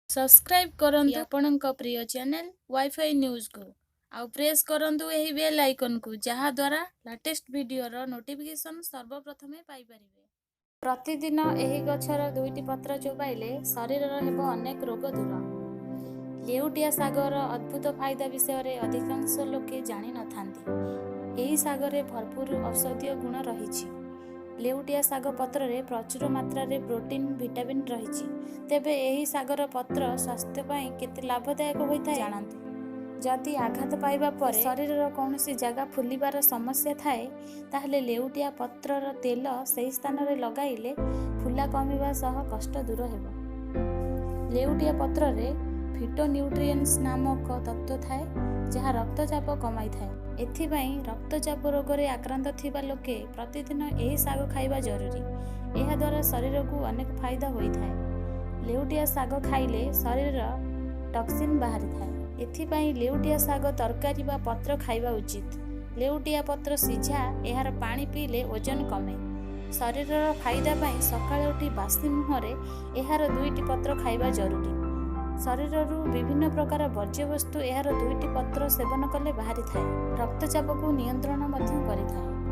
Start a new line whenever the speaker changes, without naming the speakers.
Subscribe करंतु आपणक प्रिय channel wifi news को आउ प्रेस करंतु एही बेल आइकन को जहा द्वारा लेटेस्ट वीडियो रो नोटिफिकेशन सर्वप्रथम पाई परिबे। प्रतिदिन एही गछर दुईटी पत्र चोबाइले शरीर हेबो अनेक रोग दूर। लेउटिया सागर अद्भुत फायदा विषय रे अधिकांश लोके जानि नथांती। एही सागरे भरपूर औषधीय गुण रहिछि। लेउटिया साग पत्र रे प्रचुर मात्रा रे प्रोटीन विटामिन रहिछि। तेबे एही सागर पत्र स्वास्थ्य पई केते लाभदायक होइता जानंतु। जदि आघात पाइबा परे शरीरर कौनसी जगह फुलिबार समस्या थाए ताहले लेउटिया पत्रर तेल सेही स्थान रे लगाइले फुला कमिबा सह कष्ट दूर हेबो। लेउटिया पत्र रे फिटोन्यूट्रिएंट्स नामक तत्व थाए जहा रक्तचाप कमाई थाए। एथिपाई रक्तचाप रोग रे आक्रांत थिबा लोके प्रतिदिन एही साग खाइबा जरूरी। एहा द्वारा शरीर को अनेक फायदा होई थाए। लेउटिया साग खाइले शरीर टॉक्सिन बाहरी थाए। एथिपाई लेउटिया साग तरकारी बा पत्र खाइबा उचित। लेउटिया पत्र सिझा एहार पानी पीले ओजन कमे। शरीरर फायदा पाई सकाळे उठी बासी मुहरे एहार दुईटी पत्र खाइबा जरूरी। शरीररू विभिन्न प्रकार वर्ज्यवस्तु एहार दुईटी पत्र सेवन कले बाहरी थाए। रक्तचाप को नियंत्रण मध्य करिथाए।